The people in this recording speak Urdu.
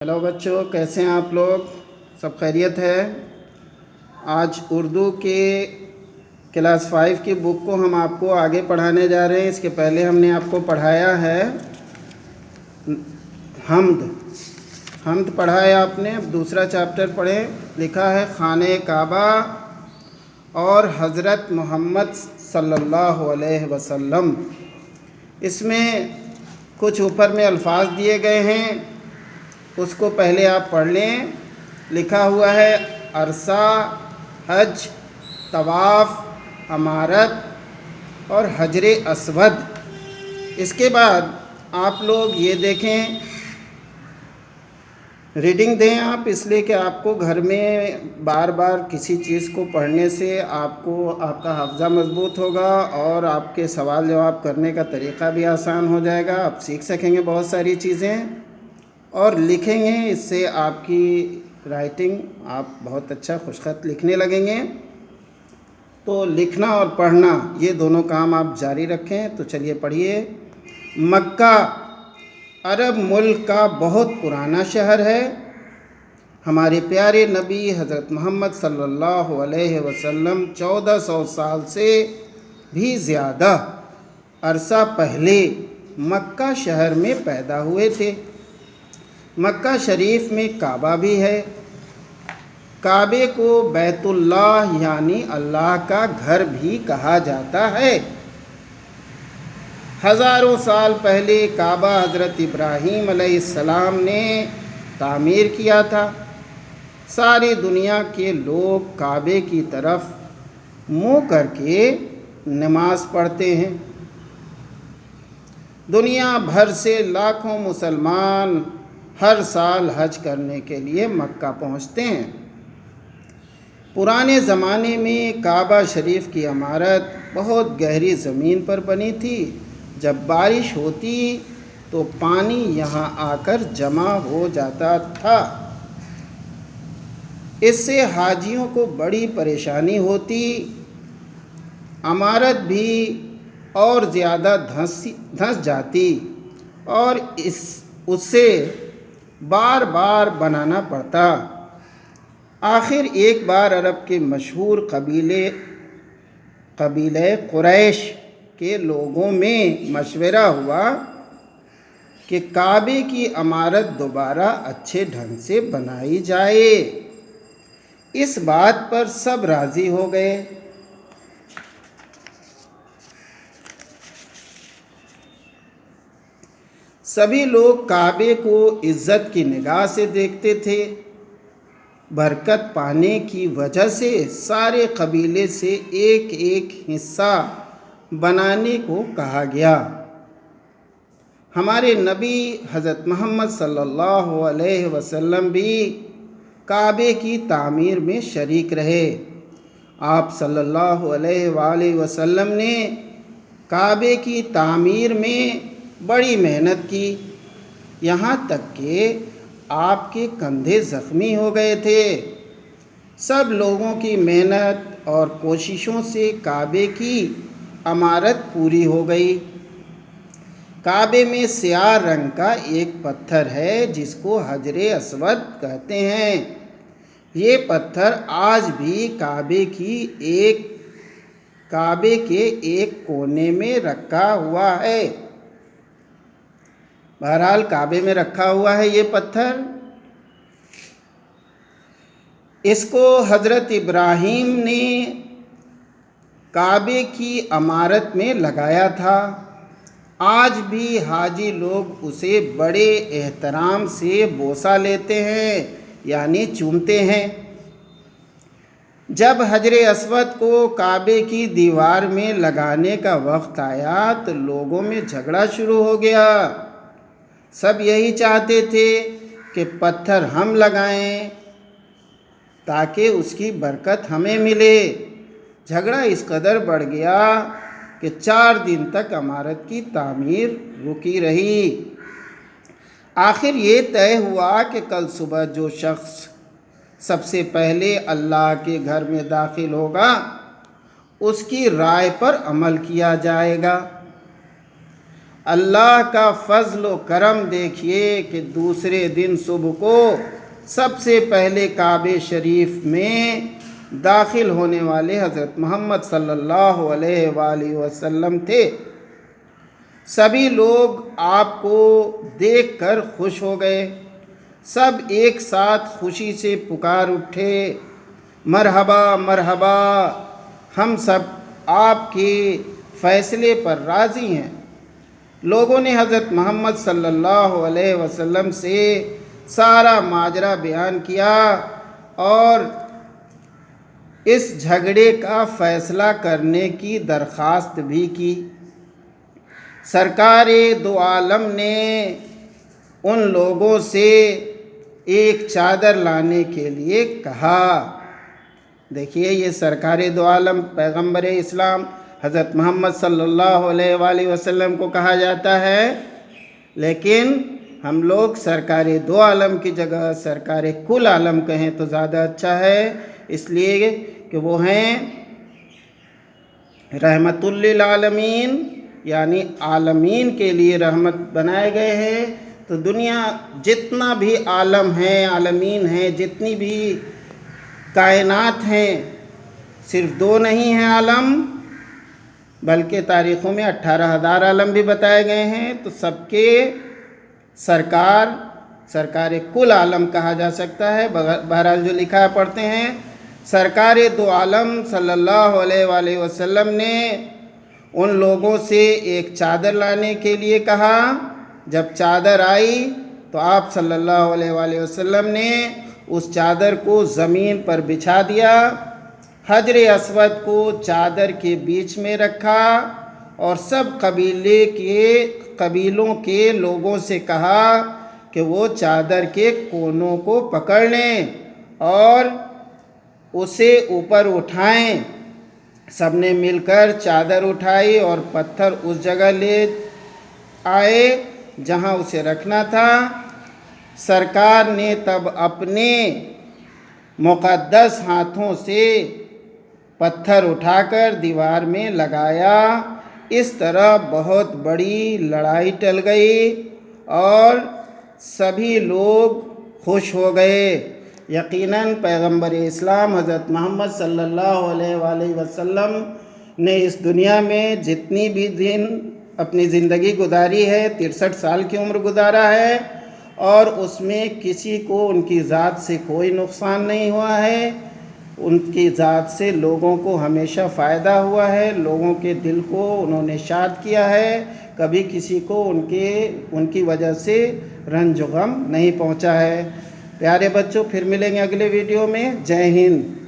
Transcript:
ہیلو بچوں، کیسے ہیں آپ لوگ؟ سب خیریت ہے؟ آج اردو کے کلاس 5 کی بک کو ہم آپ کو آگے پڑھانے جا رہے ہیں۔ اس کے پہلے ہم نے آپ کو پڑھایا ہے حمد پڑھا ہے آپ نے۔ اب دوسرا چیپٹر پڑھیں۔ لکھا ہے خانہ کعبہ اور حضرت محمد صلی اللہ علیہ وسلم۔ اس میں کچھ اوپر میں الفاظ دیے گئے ہیں، اس کو پہلے آپ پڑھ لیں۔ لکھا ہوا ہے عرصہ، حج، طواف، عمارت اور حجر اسود۔ اس کے بعد آپ لوگ یہ دیکھیں، ریڈنگ دیں آپ، اس لیے کہ آپ کو گھر میں بار بار کسی چیز کو پڑھنے سے آپ کا حافظہ مضبوط ہوگا اور آپ کے سوال جواب کرنے کا طریقہ بھی آسان ہو جائے گا۔ آپ سیکھ سکیں گے بہت ساری چیزیں اور لکھیں گے، اس سے آپ کی رائٹنگ آپ بہت اچھا خوش خط لکھنے لگیں گے۔ تو لکھنا اور پڑھنا یہ دونوں کام آپ جاری رکھیں۔ تو چلیے پڑھیے۔ مکہ عرب ملک کا بہت پرانا شہر ہے۔ ہمارے پیارے نبی حضرت محمد صلی اللہ علیہ وسلم 1400 سال سے بھی زیادہ عرصہ پہلے مکہ شہر میں پیدا ہوئے تھے۔ مکہ شریف میں کعبہ بھی ہے۔ کعبے کو بیت اللہ یعنی اللہ کا گھر بھی کہا جاتا ہے۔ ہزاروں سال پہلے کعبہ حضرت ابراہیم علیہ السلام نے تعمیر کیا تھا۔ ساری دنیا کے لوگ کعبے کی طرف منہ کر کے نماز پڑھتے ہیں۔ دنیا بھر سے لاکھوں مسلمان ہر سال حج کرنے کے لیے مکہ پہنچتے ہیں۔ پرانے زمانے میں کعبہ شریف کی عمارت بہت گہری زمین پر بنی تھی۔ جب بارش ہوتی تو پانی یہاں آ کر جمع ہو جاتا تھا۔ اس سے حاجیوں کو بڑی پریشانی ہوتی، عمارت بھی اور زیادہ دھنس جاتی اور اسے بار بار بنانا پڑتا۔ آخر ایک بار عرب کے مشہور قبیلہ قریش کے لوگوں میں مشورہ ہوا کہ کعبے کی عمارت دوبارہ اچھے ڈھنگ سے بنائی جائے۔ اس بات پر سب راضی ہو گئے۔ سبھی لوگ کعبے کو عزت کی نگاہ سے دیکھتے تھے۔ برکت پانے کی وجہ سے سارے قبیلے سے ایک ایک حصہ بنانے کو کہا گیا۔ ہمارے نبی حضرت محمد صلی اللہ علیہ وسلم بھی کعبے کی تعمیر میں شریک رہے۔ آپ صلی اللہ علیہ وآلہ وسلم نے کعبے کی تعمیر میں بڑی محنت کی، یہاں تک کہ آپ کے کندھے زخمی ہو گئے تھے۔ سب لوگوں کی محنت اور کوششوں سے کعبے کی عمارت پوری ہو گئی۔ کعبے میں سیاہ رنگ کا ایک پتھر ہے جس کو حجر اسود کہتے ہیں۔ یہ پتھر آج بھی کعبے کے ایک کونے میں رکھا ہوا ہے۔ بہرحال کعبے میں رکھا ہوا ہے یہ پتھر۔ اس کو حضرت ابراہیم نے کعبے کی عمارت میں لگایا تھا۔ آج بھی حاجی لوگ اسے بڑے احترام سے بوسہ لیتے ہیں یعنی چومتے ہیں۔ جب حجر اسود کو کعبے کی دیوار میں لگانے کا وقت آیا تو لوگوں میں جھگڑا شروع ہو گیا۔ سب یہی چاہتے تھے کہ پتھر ہم لگائیں تاکہ اس کی برکت ہمیں ملے۔ جھگڑا اس قدر بڑھ گیا کہ 4 دن تک عمارت کی تعمیر رکی رہی۔ آخر یہ طے ہوا کہ کل صبح جو شخص سب سے پہلے اللہ کے گھر میں داخل ہوگا اس کی رائے پر عمل کیا جائے گا۔ اللہ کا فضل و کرم دیکھیے کہ دوسرے دن صبح کو سب سے پہلے کعبہ شریف میں داخل ہونے والے حضرت محمد صلی اللہ علیہ وآلہ وسلم تھے۔ سبھی لوگ آپ کو دیکھ کر خوش ہو گئے، سب ایک ساتھ خوشی سے پکار اٹھے، مرحبا مرحبا، ہم سب آپ کے فیصلے پر راضی ہیں۔ لوگوں نے حضرت محمد صلی اللہ علیہ وسلم سے سارا ماجرا بیان کیا اور اس جھگڑے کا فیصلہ کرنے کی درخواست بھی کی۔ سرکار دو عالم نے ان لوگوں سے ایک چادر لانے کے لیے کہا۔ دیکھیے، یہ سرکار دو عالم پیغمبر اسلام حضرت محمد صلی اللہ علیہ وآلہ وسلم کو کہا جاتا ہے، لیکن ہم لوگ سرکار دو عالم کی جگہ سرکار کل عالم کہیں تو زیادہ اچھا ہے، اس لیے کہ وہ ہیں رحمت للعالمین، یعنی عالمین کے لیے رحمت بنائے گئے ہیں۔ تو دنیا جتنا بھی عالم ہیں، عالمین ہیں، جتنی بھی کائنات ہیں، صرف دو نہیں ہیں عالم، بلکہ تاریخوں میں 18,000 عالم بھی بتائے گئے ہیں۔ تو سب کے سرکار کل عالم کہا جا سکتا ہے۔ بہرحال جو لکھا ہے پڑھتے ہیں۔ سرکار دو عالم صلی اللہ علیہ وآلہ وسلم نے ان لوگوں سے ایک چادر لانے کے لیے کہا۔ جب چادر آئی تو آپ صلی اللہ علیہ وآلہ وسلم نے اس چادر کو زمین پر بچھا دیا، حجر اسود کو چادر کے بیچ میں رکھا اور سب قبیلوں کے لوگوں سے کہا کہ وہ چادر کے کونوں کو پکڑ لیں اور اسے اوپر اٹھائیں۔ سب نے مل کر چادر اٹھائی اور پتھر اس جگہ لے آئے جہاں اسے رکھنا تھا۔ سرکار نے تب اپنے مقدس ہاتھوں سے پتھر اٹھا کر دیوار میں لگایا۔ اس طرح بہت بڑی لڑائی ٹل گئی اور سبھی لوگ خوش ہو گئے۔ یقیناً پیغمبر اسلام حضرت محمد صلی اللہ علیہ وآلہ وسلم نے اس دنیا میں جتنی بھی دن اپنی زندگی گزاری ہے، 63 سال کی عمر گزارا ہے، اور اس میں کسی کو ان کی ذات سے کوئی نقصان نہیں ہوا ہے۔ ان کی ذات سے لوگوں کو ہمیشہ فائدہ ہوا ہے، لوگوں کے دل کو انہوں نے شاد کیا ہے، کبھی کسی کو ان کی وجہ سے رنج و غم نہیں پہنچا ہے۔ پیارے بچوں، پھر ملیں گے اگلے ویڈیو میں۔ جے ہند۔